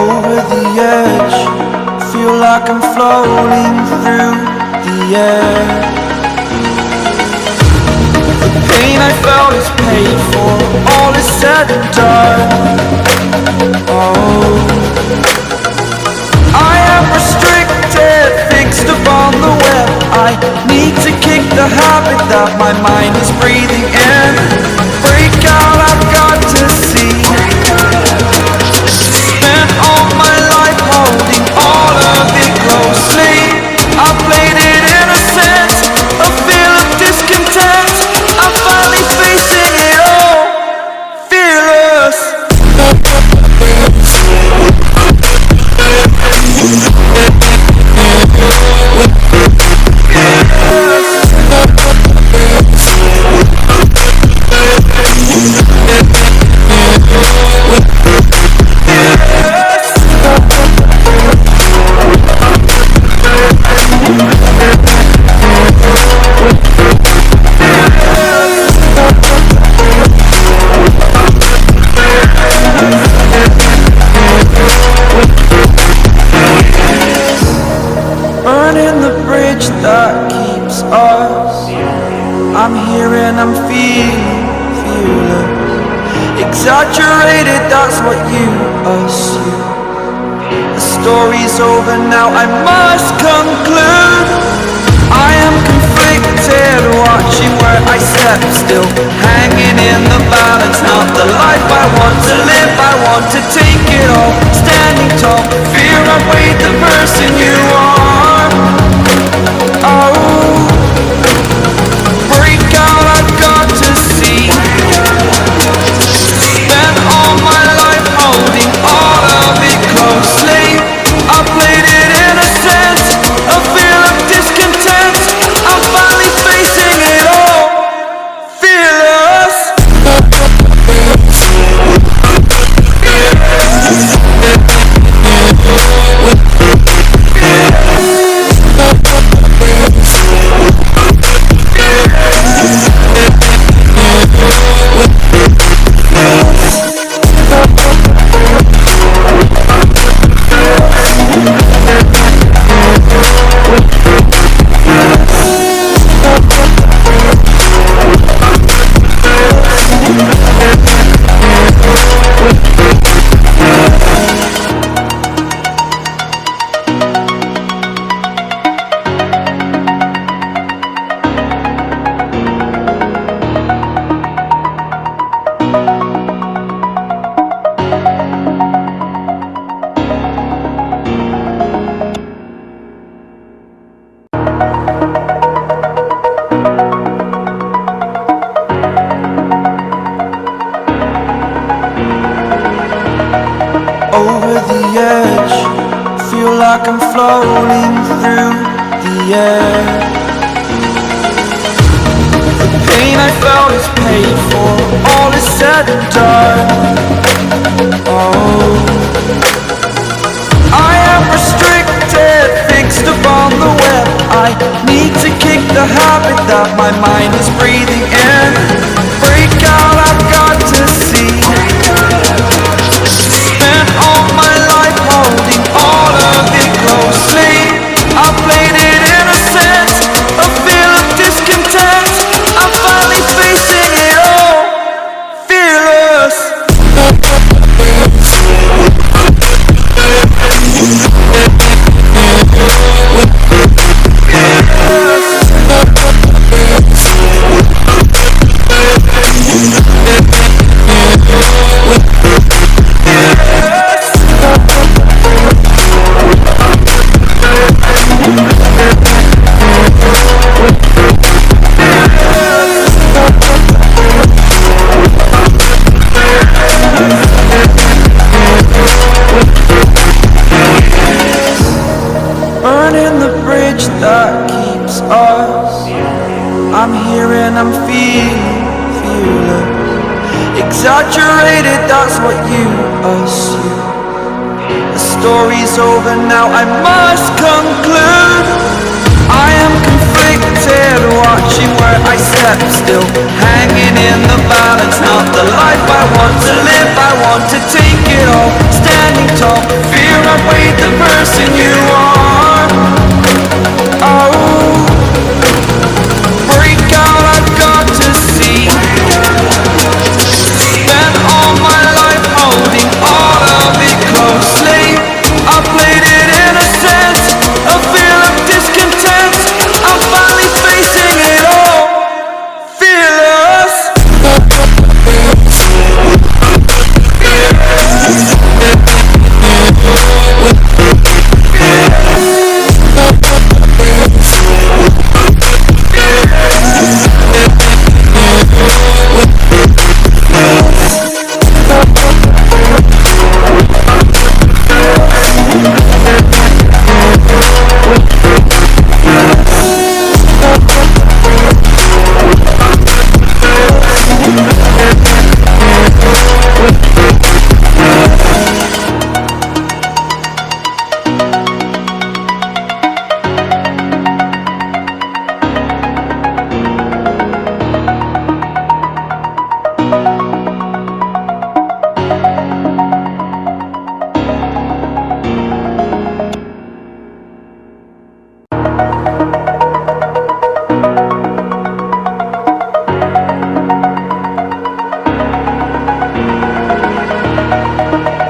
over the edge. Feel like I'm floating through the air. The pain I felt is paid for, all is said and done. Oh, I am restricted, fixed upon the web. I need to kick the habit that my mind is breathing in. Break out, I've got to see. Spent all my life holding all of it closely. I played it innocent, a feel of discontent. I'm finally facing it all, fearless. Burning the bridge that keeps us. I'm here and I'm feeling fearless. Exaggerated, that's what you assume. The story's over now, I must conclude. I am conflicted, watching where I step still, hanging in the balance. Not the life I want to live, I want to take it all. Standing tall, fear I've weighed the person you are. Oh, break out, I've got to see. Spent all my life holding all of it closely. I played it innocent, a feel of discontent. I'm finally facing it all, fearless. Over the edge, feel like I'm floating through the air. The pain I felt is paid for, all is said and done. Oh, I am restricted, fixed upon the web. I need to kick the habit that my mind is breathing in. Break out, I've got to see. Spent all my life holding all of it closely. I played it innocent, a feel of discontent. I'm finally facing it all, fearless. Burning the bridge that keeps us. I'm here and I'm feeling fearless. Exaggerated, that's what you assume. The story's over now, I must conclude. I am conflicted, watching where I step still, hanging in the balance. Not the life I want to live, I want to take it all. Standing tall, person you are. Oh, break out, I've got to see. Spent all my life holding all of it closely. I played it innocent, a feel of discontent. I'm finally facing it all, fearless.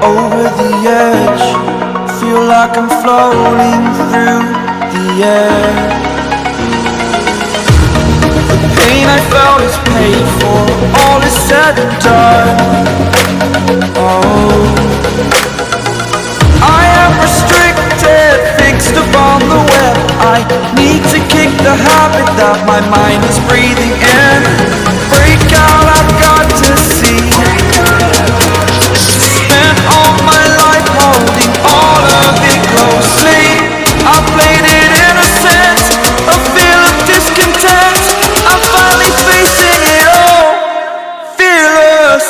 Over the edge, feel like I'm floating through the air. The pain I felt is paid for, all is said and done. Oh, I am restricted, fixed upon the web. I need to kick the habit that my mind is breathing in. Break out, I've got to see. Spent all my life holding all of it closely. I played it innocent, a feel of discontent. I'm finally facing it all, fearless.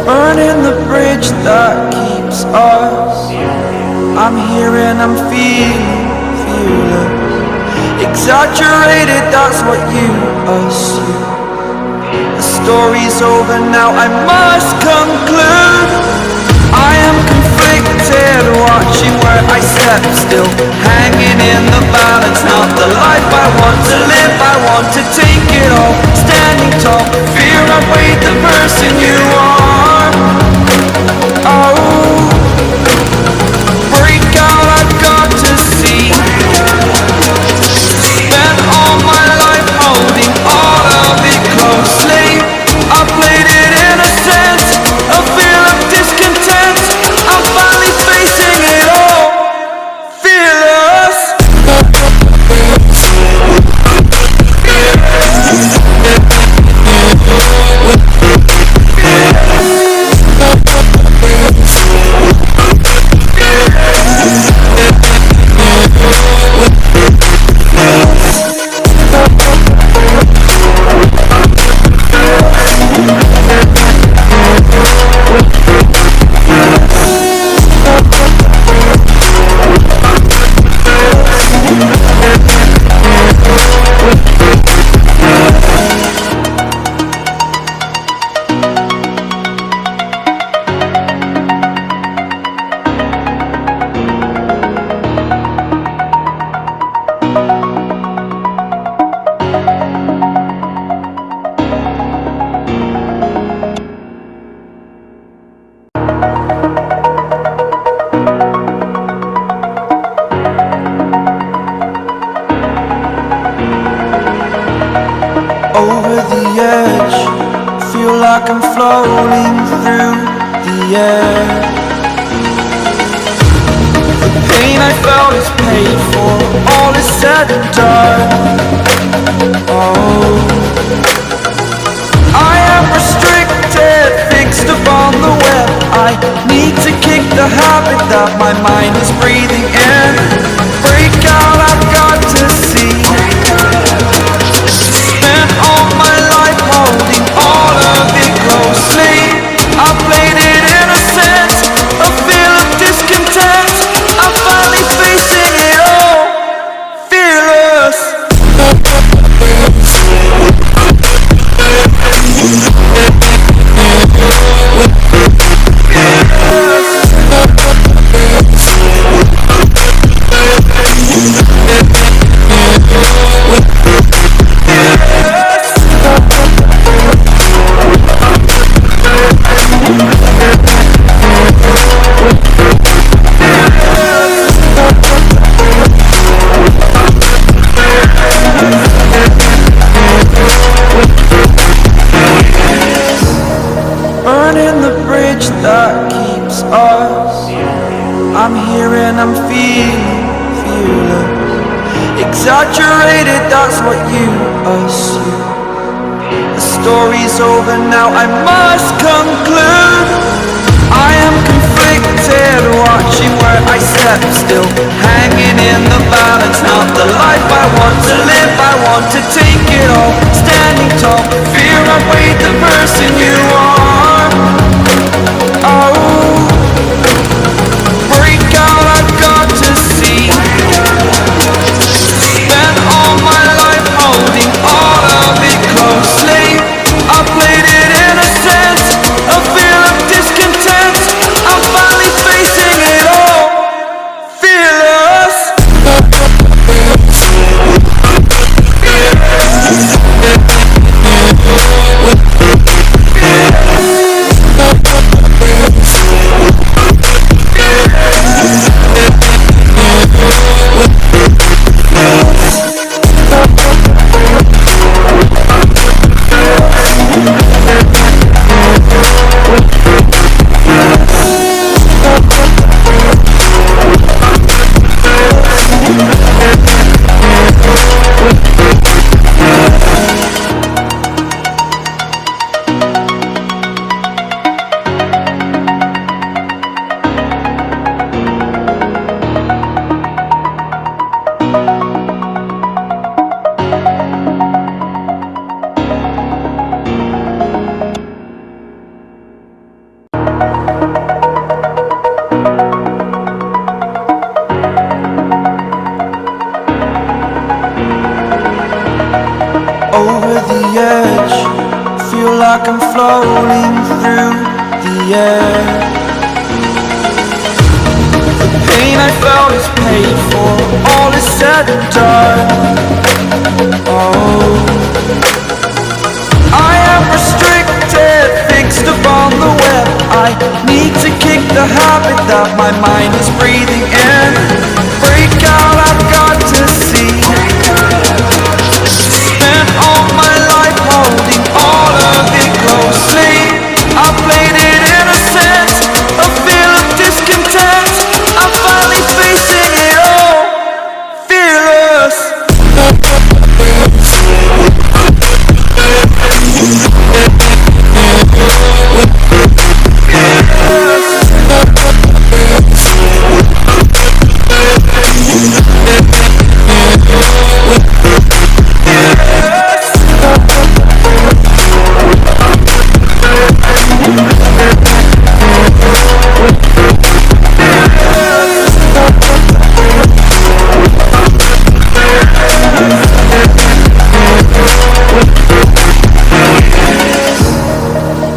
Burning the bridge that keeps us. I'm here and I'm feeling fearless. Exaggerated, that's what you assume. The story's over now, I must conclude. I am conflicted, watching where I step still, hanging in the balance. Not the life I want to live, I want to take it all. Standing tall, fear outweighed the person you are. Oh, break out, I've got to see. Spent all my life holding all of it closely. I played it innocent, a feel of discontent. I'm finally facing it all, fearless. Over the edge, feel like I'm floating through the air. The pain I felt is paid for, all is said and done. Oh, I am restricted, fixed the habit that my mind is breathing in. Break out, I've got to see. Spent all my life holding all of it closely. I played it innocent, a feel of discontent. I'm finally facing it all, fearless. Burning the bridge that keeps us. I'm here and I'm feeling fearless. Exaggerated, that's what you assume. The story's over now, I must conclude. I am conflicted, watching where I step still, hanging in the balance. Not the life I want to live, I want to take it all. Standing tall, fear I weighed the person you are. Oh, break out, I've got to see. Spent all my life holding all of it closely. I played it innocent, a feel of discontent. I'm finally facing it all, fearless. Over the edge, feel like I'm floating through the air. The pain I felt is paid for, all is said and done. Oh, I am restricted, fixed upon the web. I need to kick the habit that my mind is breathing in. Break out, I've got to see. Spent all my life holding all of it closely. I played it innocent, a feel of discontent. I'm finally facing it all, fearless.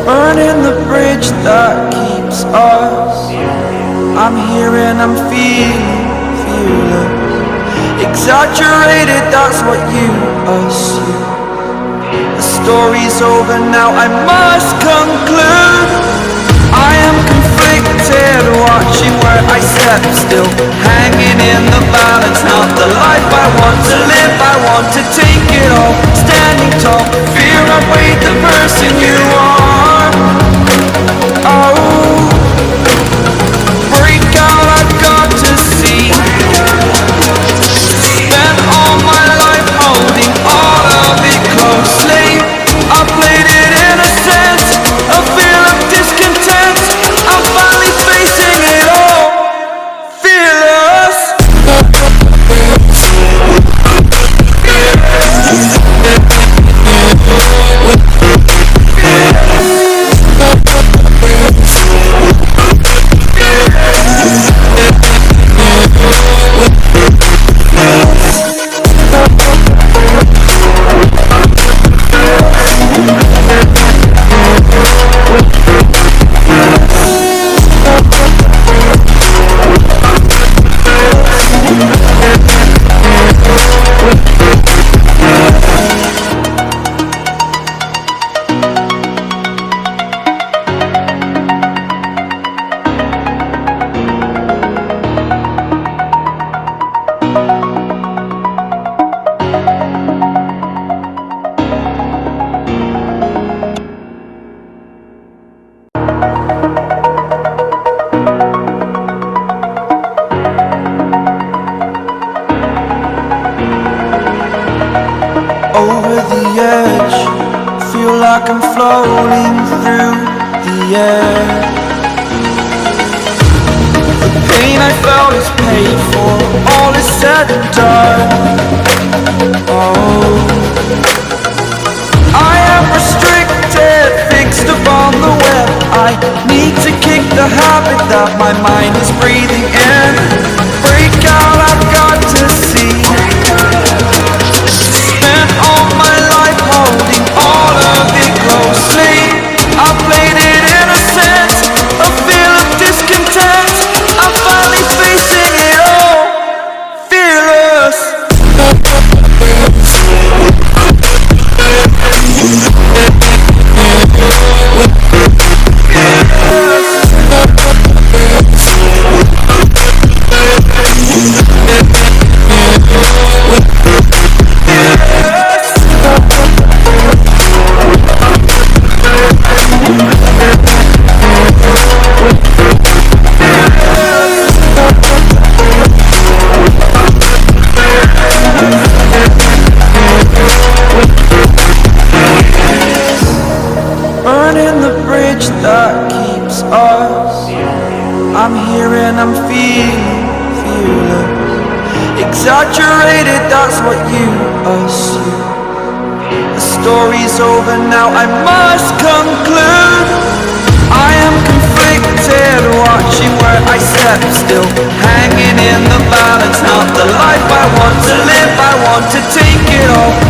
Burning the bridge that keeps us. I'm here and I'm feeling fearless. Exaggerated, that's what you assume. The story's over now, I must conclude. I am conflicted, watching where I step still, hanging in the balance. Not the life I want to live, I want to take it all. Standing tall, fear I weighed the person you are. Oh, break out, I've got to see. Spent all my life holding all of it closely. I played it innocent, a feel of discontent. I'm finally facing it all. I'm floating through the air. The pain I felt is paid for, all is said and done. Oh, I am restricted, fixed upon the web. I need to kick the habit that my mind is breathing in. Break out, I've got to see. Spent all my life holding all of it closely. I played it innocent, a feel of discontent. I'm finally facing it all, fearless. Burning the bridge that keeps us. I'm here and I'm feeling fearless. Exaggerated, that's what you assume. The story's over now, I must conclude. I am conflicted, watching where I step still, hanging in the balance. Not the life I want to live, I want to take it all.